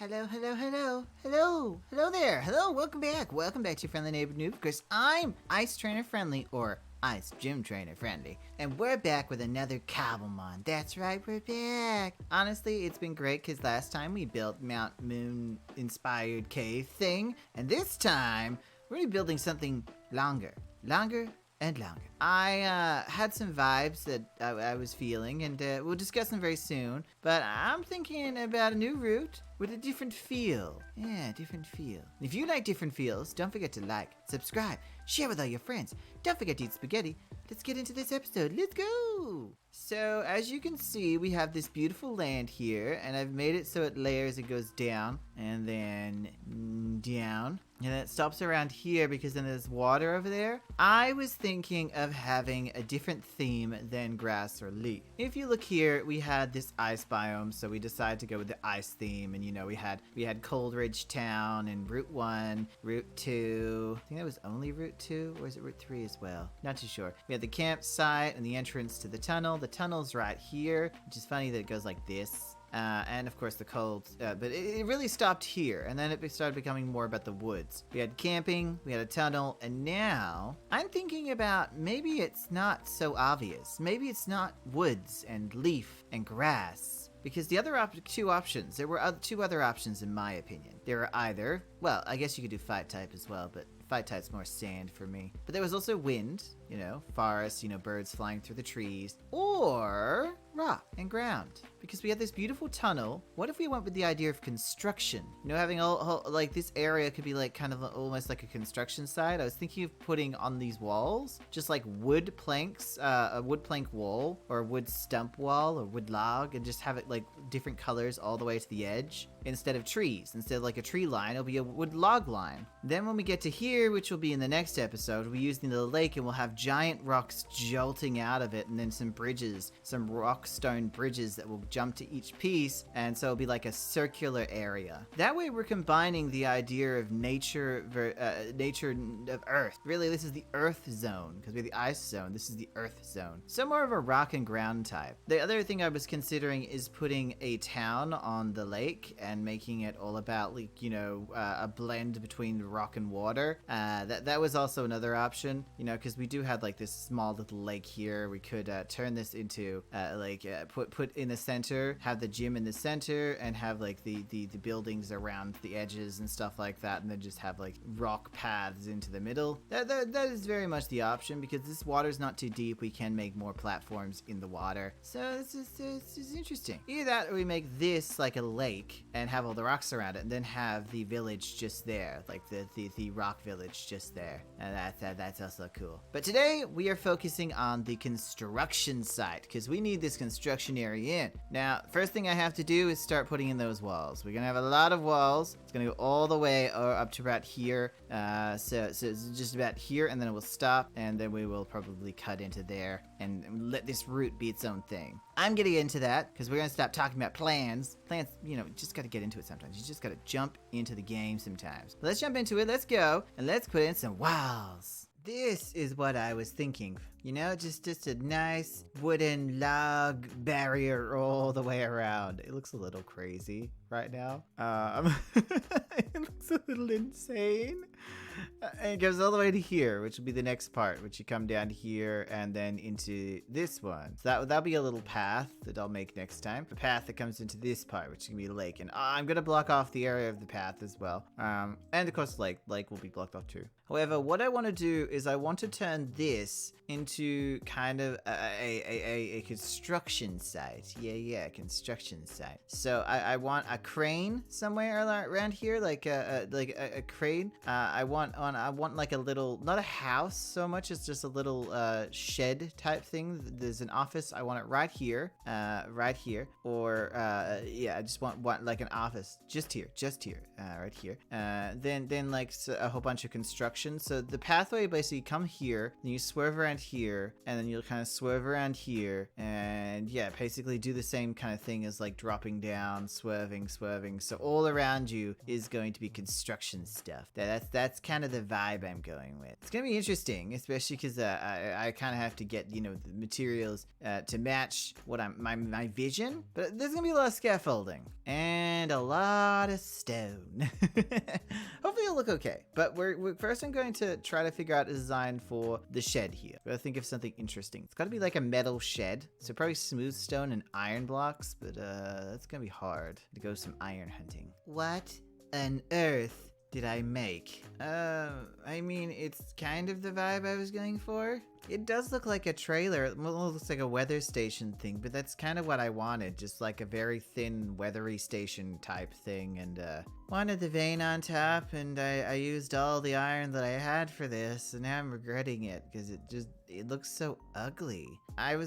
Hello, hello, hello, hello, hello there, hello, welcome back to your friendly neighbor Noob, because I'm Ice Trainer Friendly, or Ice Gym Trainer Friendly, and we're back with another Cobblemon. That's right, we're back. Honestly, it's been great, because last time we built Mount Moon inspired cave thing, and this time, we're gonna be building something longer and longer. I had some vibes that I was feeling, and we'll discuss them very soon, but I'm thinking about a new route with a different feel. Yeah, different feel. If you like different feels, don't forget to like, subscribe, share with all your friends. Don't forget to eat spaghetti. Let's get into this episode. Let's go! So, as you can see, we have this beautiful land here, and I've made it so it layers, it goes down, and then down, and then it stops around here because then there's water over there. I was thinking of having a different theme than grass or leaf. If you look here, we had this ice biome, so we decided to go with the ice theme, and you know, we had Cold Ridge Town and Route 1, Route 2, I think that was only Route 2, or is it Route 3 as well? Not too sure. We had the campsite and the entrance to the tunnel. The tunnel's right here, which is funny that it goes like this. And of course the cold, but it really stopped here, and then it started becoming more about the woods. We had camping, we had a tunnel, and now I'm thinking about maybe it's not so obvious. Maybe it's not woods and leaf and grass. Because the other two options, there were two other options in my opinion. There were either, well, I guess you could do fire type as well, but fire type's more sand for me. But there was also wind, you know, forest, you know, birds flying through the trees, or rock and ground. Because we had this beautiful tunnel. What if we went with the idea of construction? You know, having like this area could be like kind of almost like a construction site. I was thinking of putting on these walls just like wood planks, a wood plank wall, or a wood stump wall, or wood log, and just have it like different colors all the way to the edge. Instead of trees, instead of like a tree line, it'll be a wood log line. Then when we get to here, which will be in the next episode, we'll use the lake and we'll have giant rocks jolting out of it, and then some bridges, some rock stone bridges that will jump to each piece, and so it'll be like a circular area. That way we're combining the idea of nature of Earth. Really, this is the Earth zone, because we're the ice zone. This is the Earth zone. So more of a rock and ground type. The other thing I was considering is putting a town on the lake and making it all about, like, you know, a blend between rock and water. That was also another option, you know, because we do have like this small little lake here. We could turn this into put in the center, have the gym in the center, and have like the buildings around the edges and stuff like that, and then just have like rock paths into the middle. That is very much the option, because this water's not too deep. We can make more platforms in the water, so it's just interesting. Either that, or we make this like a lake and have all the rocks around it, and then have the village just there, like the rock village just there, and that's also cool. But today we are focusing on the construction site, because we need this construction area in. Now, first thing I have to do is start putting in those walls. We're gonna have a lot of walls. It's gonna go all the way up to about here, so it's just about here, and then it will stop, and then we will probably cut into there and let this route be its own thing. I'm gonna get into that, because we're gonna stop talking about plans. Plans, you know, just gotta get into it sometimes. You just gotta jump into the game sometimes. But let's jump into it, let's go, and let's put in some walls. This is what I was thinking. You know, just a nice wooden log barrier all the way around. It looks a little crazy right now. It looks a little insane. And it goes all the way to here, which will be the next part, which you come down here and then into this one. So that'll be a little path that I'll make next time. A path that comes into this part, which is gonna be a lake. And I'm gonna block off the area of the path as well. And of course, lake will be blocked off too. However, what I want to do is I want to turn this into kind of a construction site. Yeah, construction site. So I want a crane somewhere around here, like a crane. I want like a little, not a house so much as just a little shed type thing. There's an office. I want it right here, or yeah, I just want like an office just here, right here. Then like a whole bunch of construction. So the pathway basically come here, then you swerve around here, and then you'll kind of swerve around here, and yeah, basically do the same kind of thing as like dropping down, swerving. So all around you is going to be construction stuff. That's kind kind of the vibe I'm going with. It's gonna be interesting, especially because I kind of have to get, you know, the materials to match what my vision. But there's gonna be a lot of scaffolding and a lot of stone. Hopefully it'll look okay. But first I'm going to try to figure out a design for the shed here. Gotta think of something interesting. It's gotta be like a metal shed. So probably smooth stone and iron blocks, but that's gonna be hard to go some iron hunting. What on earth did I make? I mean, it's kind of the vibe I was going for. It does look like a trailer. It looks like a weather station thing, but that's kind of what I wanted. Just like a very thin, weathery station type thing. And wanted the vein on top, and I used all the iron that I had for this, and now I'm regretting it because it looks so ugly. I'm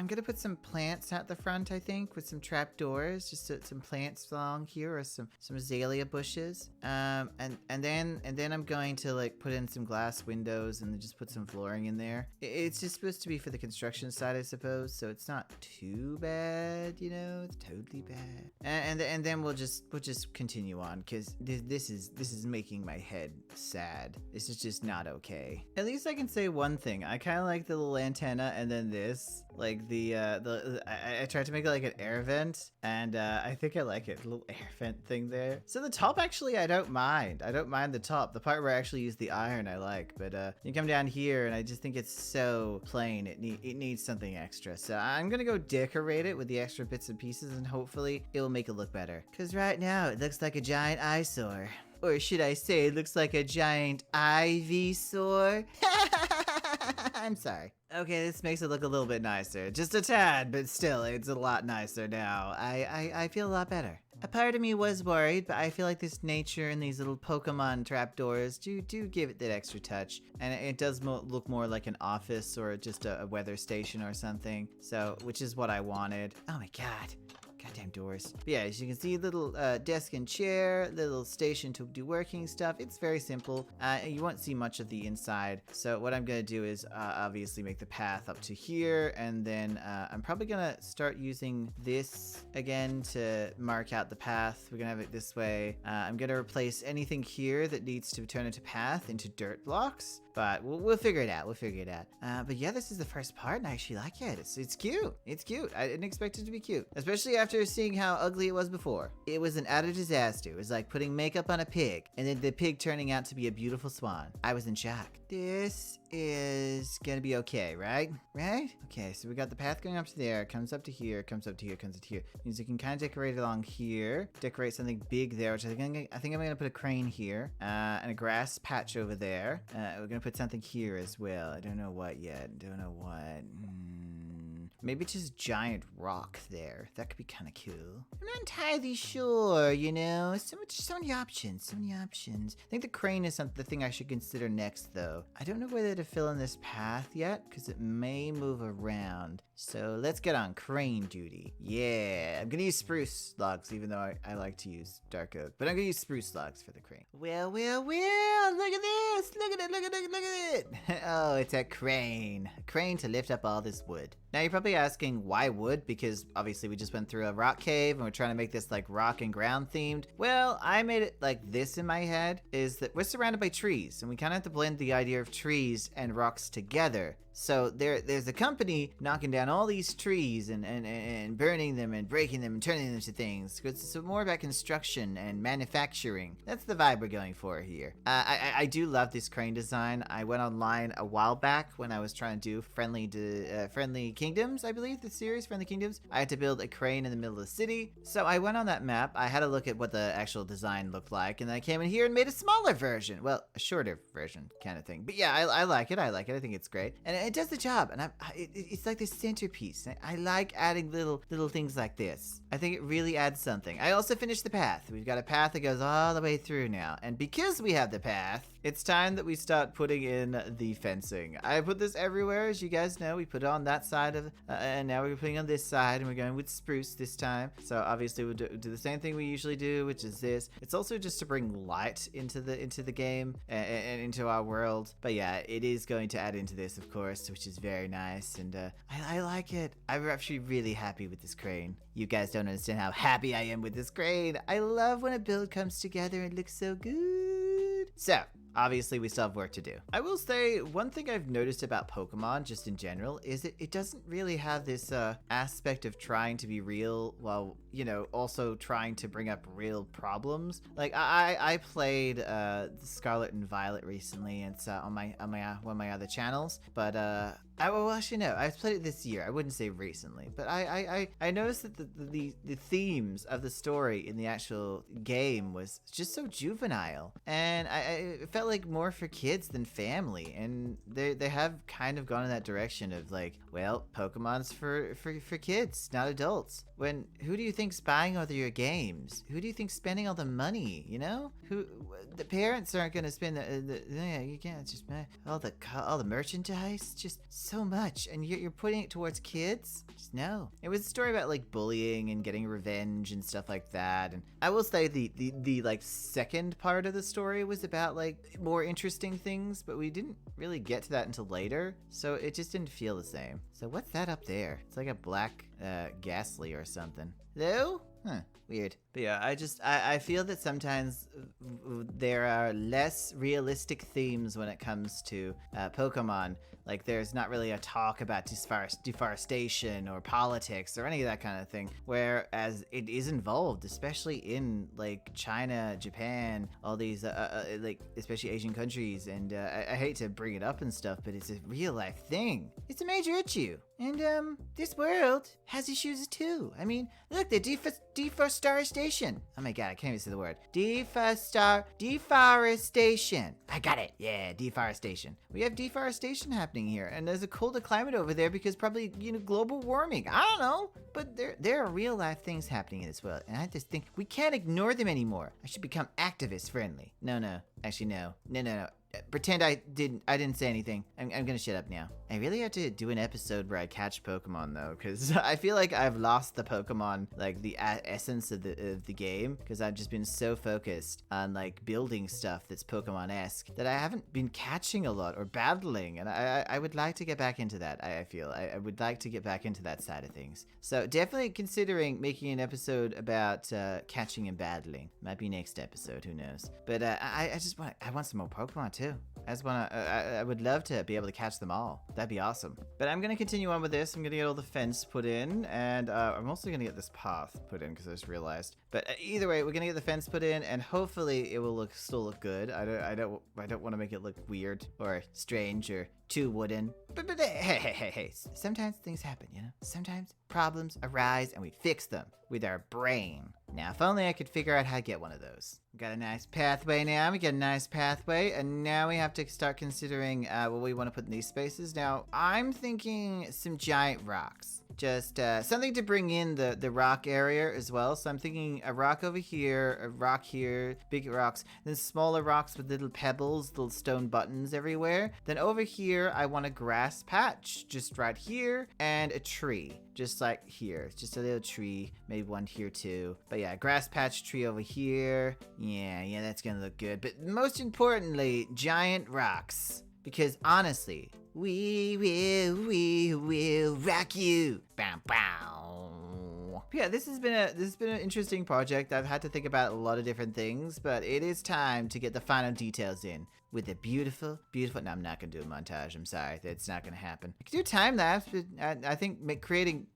gonna put some plants out the front, I think, with some trapdoors, just some plants along here, or some azalea bushes. And then I'm going to like put in some glass windows and then just put some flooring in there. It's just supposed to be for the construction side, I suppose, so it's not too bad, you know. It's totally bad. And then we'll just continue on, because this is making my head sad. This is just not okay. At least I can say one thing. I kind of like the little antenna, and then this, like I tried to make it like an air vent, and I think I like it. A little air vent thing there. So the top, actually, I don't mind. I don't mind the top. The part where I actually use the iron, I like. But you come down here, and I just think it's so plain. It needs something extra. So I'm gonna go decorate it with the extra bits and pieces, and hopefully it will make it look better. Because right now it looks like a giant eyesore. Or should I say, it looks like a giant Ivysaur? I'm sorry. Okay, this makes it look a little bit nicer. Just a tad, but still, it's a lot nicer now. I feel a lot better. A part of me was worried, but I feel like this nature and these little Pokemon trapdoors do give it that extra touch. And it does look more like an office or just a weather station or something. So, which is what I wanted. Oh my god. Goddamn doors. But yeah, as you can see, little desk and chair, little station to do working stuff. It's very simple. You won't see much of the inside. So what I'm gonna do is obviously make the path up to here, and then I'm probably gonna start using this again to mark out the path. We're gonna have it this way. I'm gonna replace anything here that needs to turn into path into dirt blocks. But we'll figure it out. We'll figure it out. But yeah, this is the first part, and I actually like it. It's cute. It's cute. I didn't expect it to be cute, especially after seeing how ugly it was before. It was an utter disaster. It was like putting makeup on a pig, and then the pig turning out to be a beautiful swan. I was in shock. This is gonna be okay, right? Right? Okay, so we got the path going up to there, comes up to here, comes up to here, comes up to here. Means you can kind of decorate along here, decorate something big there, which I think I'm gonna put a crane here, and a grass patch over there. We're gonna put something here as well. I don't know what yet. Don't know what. Maybe just giant rock there. That could be kind of cool. I'm not entirely sure, you know. So many options. So many options. I think the crane is the thing I should consider next, though. I don't know whether to fill in this path yet, because it may move around. So let's get on crane duty. Yeah, I'm gonna use spruce logs, even though I like to use dark oak. But I'm gonna use spruce logs for the crane. Well, look at this. Look at it. Oh, it's a crane. A crane to lift up all this wood. Now you're probably asking why wood, because obviously we just went through a rock cave and we're trying to make this like rock and ground themed. Well, I made it like this in my head, is that we're surrounded by trees, and we kind of have to blend the idea of trees and rocks together. So there's a company knocking down all these trees and burning them and breaking them and turning them into things. It's more about construction and manufacturing. That's the vibe we're going for here. I do love this crane design. I went online a while back when I was trying to do Friendly Kingdoms, I believe, the series Friendly Kingdoms. I had to build a crane in the middle of the city. So I went on that map. I had a look at what the actual design looked like, and then I came in here and made a smaller version. Well, a shorter version kind of thing. But yeah, I like it. I think it's great. And it does the job, and it's like the centerpiece. I like adding little things like this. I think it really adds something. I also finished the path. We've got a path that goes all the way through now, and because we have the path, it's time that we start putting in the fencing. I put this everywhere, as you guys know. We put it on that side of, and now we're putting on this side, and we're going with spruce this time. So obviously we'll do the same thing we usually do, which is this. It's also just to bring light into the game and into our world. But yeah, it is going to add into this, of course, which is very nice, and I like it. I'm actually really happy with this crane. You guys don't understand how happy I am with this crane. I love when a build comes together and looks so good. So obviously we still have work to do. I will say one thing I've noticed about Pokemon just in general is it doesn't really have this aspect of trying to be real while, you know, also trying to bring up real problems. Like I played Scarlet and Violet recently, and it's on my one of my other channels, but well, actually no, I played it this year. I wouldn't say recently, but I noticed that the themes of the story in the actual game was just so juvenile, and it felt like more for kids than family, and they have kind of gone in that direction of like, well, Pokemon's for kids, not adults. When who do you think's buying all your games? Who do you think's spending all the money? You know, the parents aren't gonna spend you can't just all the merchandise, just so much, and you're putting it towards kids. Just no. It was a story about like bullying and getting revenge and stuff like that. And I will say the like second part of the story was about like more interesting things, but we didn't really get to that until later, so it just didn't feel the same. So what's that up there? It's like a black ghastly or something. Hello? Huh, weird. But yeah, I feel that sometimes there are less realistic themes when it comes to Pokemon. Like there's not really a talk about deforestation or politics or any of that kind of thing, whereas it is involved, especially in like China, Japan, all these like especially Asian countries, and I hate to bring it up and stuff, but it's a real life thing. It's a major issue, and this world has issues too. I mean, look, the deforestation. Oh my god, I can't even say the word. Deforestation. I got it. Yeah, deforestation. We have deforestation happening here, and there's a colder climate over there because probably, you know, global warming. I don't know, but there are real life things happening in this world, and I just think we can't ignore them anymore. I should become activist friendly. No. Actually, no. Pretend I didn't say anything. I'm gonna shut up now. I really have to do an episode where I catch Pokemon though, because I feel like I've lost the Pokemon, like the essence of the game, because I've just been so focused on like building stuff that's Pokemon-esque that I haven't been catching a lot or battling, and I would like to get back into that. I feel I would like to get back into that side of things. So definitely considering making an episode about catching and battling. Might be next episode, who knows? But I want some more Pokemon too. I would love to be able to catch them all. That'd be awesome. But I'm going to continue on with this. I'm going to get all the fence put in, and I'm also going to get this path put in because I just realized. But either way, we're going to get the fence put in, and hopefully it will still look good. I don't want to make it look weird or strange or too wooden. But hey. Sometimes things happen, you know? Sometimes problems arise and we fix them with our brain. Now, if only I could figure out how to get one of those. We got a nice pathway now. We got a nice pathway, and now we have to start considering what we want to put in these spaces. Now, I'm thinking some giant rocks. Just something to bring in the rock area as well. So I'm thinking a rock over here, a rock here, big rocks, then smaller rocks with little pebbles, little stone buttons everywhere. Then over here, I want a grass patch just right here, and a tree just like here. Just a little tree, maybe one here too. But yeah, grass patch, tree over here. Yeah, that's gonna look good. But most importantly, giant rocks. Because honestly, we will rock you. Bow, bow. Yeah, this has been an interesting project. I've had to think about a lot of different things, but it is time to get the final details in with the beautiful. No, I'm not gonna do a montage. I'm sorry, that's not gonna happen. I could do time lapse, but I think creating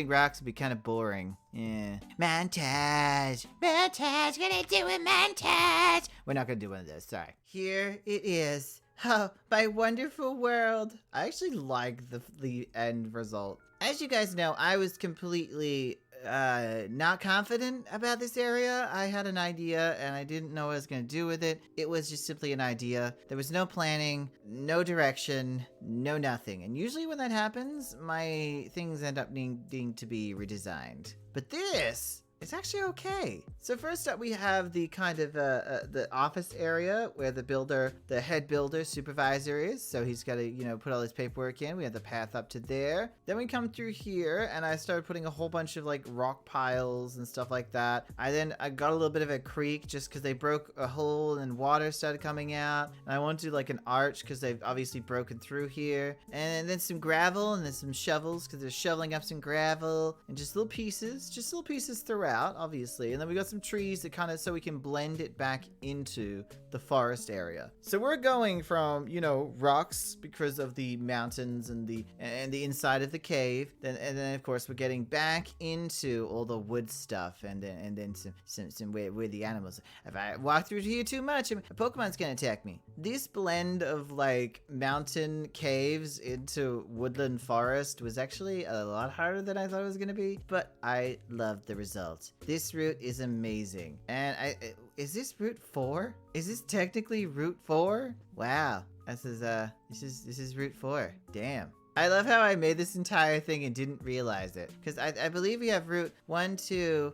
rocks would be kind of boring. Yeah, montage. Gonna do a montage. We're not gonna do one of those. Sorry. Here it is. Oh, my wonderful world. I actually like the end result. As you guys know, I was completely not confident about this area. I had an idea and I didn't know what I was going to do with it. It was just simply an idea. There was no planning, no direction, no nothing. And usually when that happens, my things end up needing to be redesigned. But this... it's actually okay. So first up, we have the kind of the office area where the head builder supervisor is. So he's got to, put all his paperwork in. We have the path up to there. Then we come through here, and I started putting a whole bunch of like rock piles and stuff like that. I got a little bit of a creek just because they broke a hole and water started coming out. And I wanted to do like an arch because they've obviously broken through here. And then some gravel and then some shovels because they're shoveling up some gravel and just little pieces throughout. out, obviously, and then we got some trees that kind of so we can blend it back into the forest area. So we're going from, you know, rocks because of the mountains and the inside of the cave, and then of course we're getting back into all the wood stuff, and then some where the animals. If I walk through here too much, a Pokemon's gonna attack me. This blend of like mountain caves into woodland forest was actually a lot harder than I thought it was gonna be, but I loved the result. This route is amazing, and is this Route 4? Is this technically Route 4? Wow, this is Route 4. Damn. I love how I made this entire thing and didn't realize it. Because I believe we have Route 1, 2,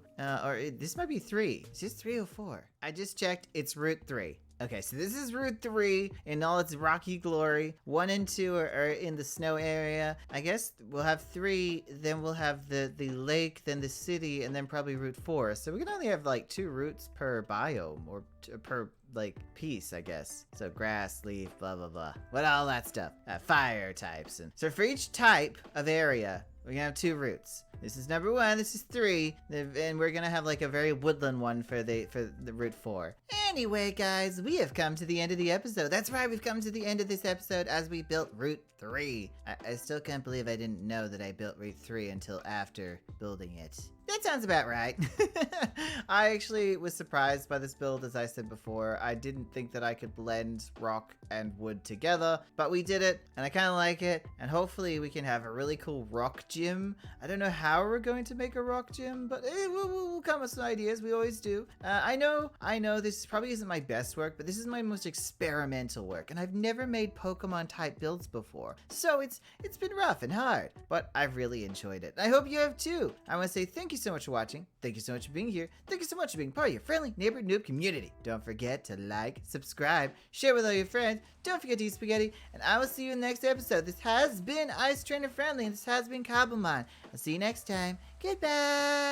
this might be 3. Is this 3 or 4? I just checked, it's Route 3. Okay, so this is Route 3 in all its rocky glory. 1 and 2 are in the snow area. I guess we'll have 3, then we'll have the lake, then the city, and then probably Route 4. So we can only have like 2 routes per biome, or per like piece, I guess. So grass, leaf, blah blah blah, what all that stuff. Fire types, and so for each type of area we're gonna have 2 routes. This is number 1, this is 3, and we're gonna have like a very woodland one for the Route 4. Anyway, guys, we have come to the end of the episode. That's right, we've come to the end of this episode as we built Route 3. I still can't believe I didn't know that I built Route 3 until after building it. That sounds about right. I actually was surprised by this build, as I said before. I didn't think that I could blend rock and wood together, but we did it, and I kind of like it, and hopefully we can have a really cool rock gym. I don't know how we're going to make a rock gym, but we'll come with some ideas. We always do. I know this probably isn't my best work, but this is my most experimental work, and I've never made Pokemon type builds before, so it's been rough and hard, but I've really enjoyed it. I hope you have too. I want to say thank you so much for watching. Thank you so much for being here. Thank you so much for being part of your friendly neighborhood noob community. Don't forget to like, subscribe, share with all your friends. Don't forget to eat spaghetti, and I will see you in the next episode. This has been Ice Trainer Friendly, and this has been Cobblemon. I'll see you next time. Goodbye.